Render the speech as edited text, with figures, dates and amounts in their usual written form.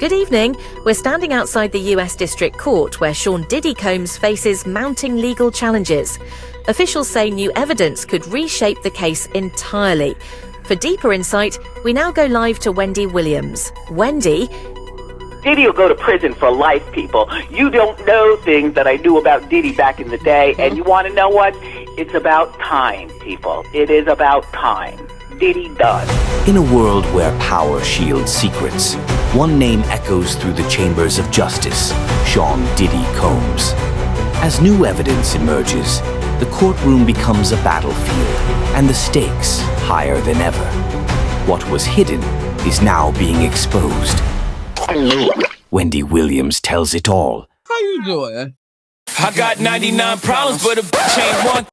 Good evening. We're standing outside the US District Court where Sean Diddy Combs faces mounting legal challenges. Officials say new evidence could reshape the case entirely. For deeper insight, we now go live to Wendy Williams. Wendy, Diddy will go to prison for life, people. You don't know things that I knew about Diddy back in the day, and you want to know what? It's about time, people. It is about time. Diddy done. In a world where power shields secrets, one name echoes through the chambers of justice: Sean Diddy Combs. As new evidence emerges, the courtroom becomes a battlefield, and the stakes higher than ever. What was hidden is now being exposed. Wendy Williams tells it all. How you doing? I got 99 problems, but a bitch ain't one.